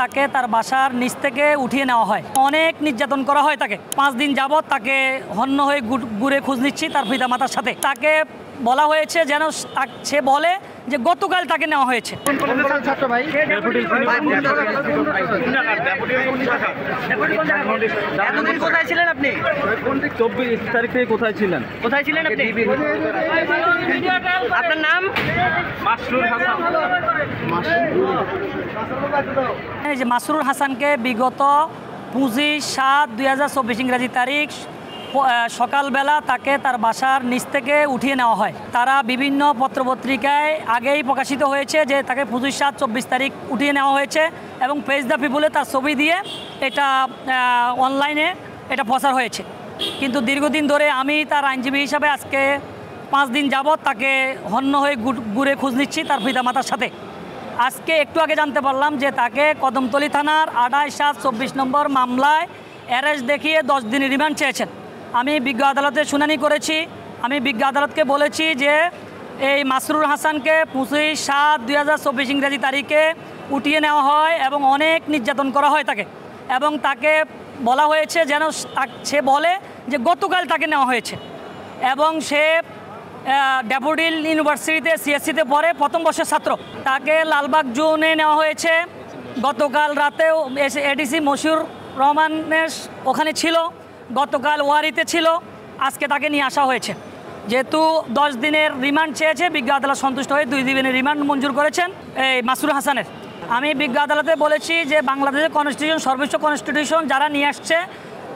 তাকে তার বাসার নিচ থেকে উঠিয়ে নেওয়া হয়, অনেক নির্যাতন করা হয়। তাকে 5 দিন যাবত তাকে হন্য হয়ে ঘুরে খোঁজ নিচ্ছি তার পিতামাতার সাথে। তাকে বলা হয়েছে যেন সে বলে যে গতকাল তাকে নেওয়া হয়েছে। এতদিন কোথায় ছিলেন আপনি? 24 তারিখ থেকে কোথায় ছিলেন? কোথায় ছিলেন আপনি? আপনার নাম? মাসরুর হাসান। এই যে মাসরুর হাসানকে বিগত 25/7/2024 ইংরেজি তারিখ সকালবেলা তাকে তার বাসার নিচ থেকে উঠিয়ে নেওয়া হয়। তারা বিভিন্ন পত্রপত্রিকায় আগেই প্রকাশিত হয়েছে যে তাকে 25/7/24 তারিখ উঠিয়ে নেওয়া হয়েছে এবং পেজ দ্য পিপলে তার ছবি দিয়ে এটা অনলাইনে এটা প্রচার হয়েছে। কিন্তু দীর্ঘদিন ধরে আমি তার আইনজীবী হিসাবে আজকে 5 দিন যাবৎ তাকে হন্য হয়ে ঘুরে খোঁজ নিচ্ছি তার পিতামাতার সাথে। আজকে একটু আগে জানতে পারলাম যে তাকে কদমতলী থানার 28/7/24 নম্বর মামলায় অ্যারেস্ট দেখিয়ে 10 দিনের রিমান্ড চেয়েছেন। আমি বিজ্ঞ আদালতে শুনানি করেছি। আমি বিজ্ঞ আদালতকে বলেছি যে এই মাসরুর হাসানকে 25/7/2024 ইংরেজি তারিখে উঠিয়ে নেওয়া হয় এবং অনেক নির্যাতন করা হয় তাকে, এবং তাকে বলা হয়েছে যেন সে বলে যে গতকাল তাকে নেওয়া হয়েছে। এবং সে ড্যাফোডিল ইউনিভার্সিটিতে সিএসসিতে পড়ে, প্রথম বর্ষের ছাত্র। তাকে লালবাগ জোনে নেওয়া হয়েছে। গতকাল রাতেও এডিসি মশিউর রহমানের ওখানে ছিল, গতকাল ওয়ারিতে ছিল, আজকে তাকে নিয়ে আসা হয়েছে। যেহেতু 10 দিনের রিমান্ড চেয়েছে, বিজ্ঞ আদালত সন্তুষ্ট হয়ে 2 দিনের রিমান্ড মঞ্জুর করেছেন এই মাসরুর হাসানের। আমি বিজ্ঞ আদালতে বলেছি যে বাংলাদেশের কনস্টিটিউশন, সর্বোচ্চ কনস্টিটিউশন যারা নিয়ে আসছে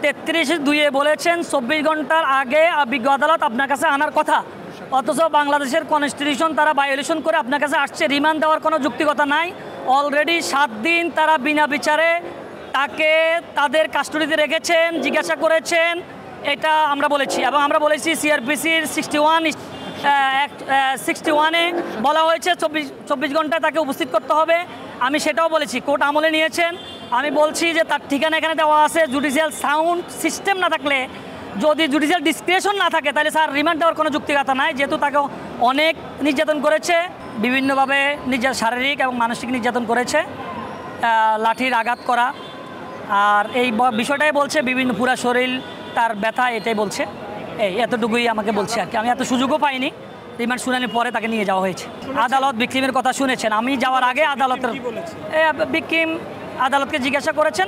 33(2) বলেছেন 24 ঘন্টার আগে বিজ্ঞ আদালত আপনার কাছে আনার কথা, অথচ বাংলাদেশের কনস্টিটিউশন তারা ভায়োলেশন করে আপনার কাছে আসছে। রিমান্ড দেওয়ার কোনো যৌক্তিকতা নাই। অলরেডি 7 দিন তারা বিনা বিচারে তাকে তাদের কাস্টডিতে রেখেছেন, জিজ্ঞাসা করেছেন, এটা আমরা বলেছি। এবং আমরা বলেছি সিআরপিসির 61-এ বলা হয়েছে 24 ঘন্টায় তাকে উপস্থিত করতে হবে। আমি সেটাও বলেছি, কোর্ট আমলে নিয়েছেন। আমি বলছি যে তার ঠিকানা এখানে দেওয়া আছে। জুডিশিয়াল সাউন্ড সিস্টেম না থাকলে, যদি জুডিশিয়াল ডিসক্রিপশন না থাকে, তাহলে স্যার রিমান্ড দেওয়ার কোনো যৌক্তিকতা নাই। যেহেতু তাকে অনেক নির্যাতন করেছে, বিভিন্নভাবে শারীরিক এবং মানসিক নির্যাতন করেছে, লাঠির আঘাত করা, আর এই বিষয়টাই বলছে বিভিন্ন পুরা শরীর তার ব্যথা, এটাই বলছে। এতটুকুই আমাকে বলছে আর কি। আমি এত সুযোগও পাইনি। রিমান্ড শুনানির পরে তাকে নিয়ে যাওয়া হয়েছে। আদালত বিক্রিমের কথা শুনেছেন। আমি যাওয়ার আগে আদালতের বিক্রিম আদালতকে জিজ্ঞাসা করেছেন,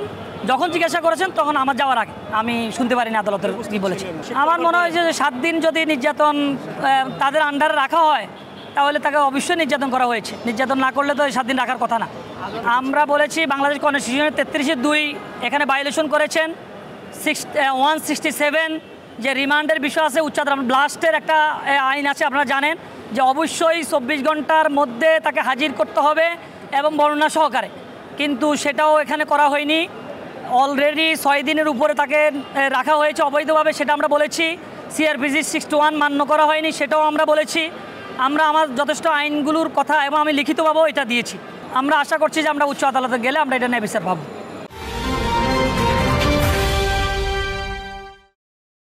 যখন জিজ্ঞাসা করেছেন তখন আমার যাওয়ার আগে আমি শুনতে পারিনি আদালতের কী বলেছে। আমার মনে হয় যে 7 দিন যদি নির্যাতন তাদের আন্ডারে রাখা হয়, তাহলে তাকে অবশ্যই নির্যাতন করা হয়েছে। নির্যাতন না করলে তো 7 দিন রাখার কথা না। আমরা বলেছি বাংলাদেশ কনস্টিটিউশনের 33(2) এখানে ভায়োলেশন করেছেন। 167 যে রিমান্ডের বিষয় আছে, উচ্চারণ ব্লাস্টের একটা আইন আছে, আপনারা জানেন যে অবশ্যই 24 ঘন্টার মধ্যে তাকে হাজির করতে হবে এবং বর্ণনা সহকারে, কিন্তু সেটাও এখানে করা হয়নি। অলরেডি 6 দিনের উপরে তাকে রাখা হয়েছে অবৈধভাবে, সেটা আমরা বলেছি। সিআরপিসি 61 মান্য করা হয়নি, সেটাও আমরা বলেছি। আমরা আমার যথেষ্ট আইনগুলোর কথা এবং আমি লিখিতভাবেও এটা দিয়েছি। আমরা আশা করছি যে আমরা উচ্চ আদালতে গেলে আমরা এটা নিয়ে বিচার পাবো।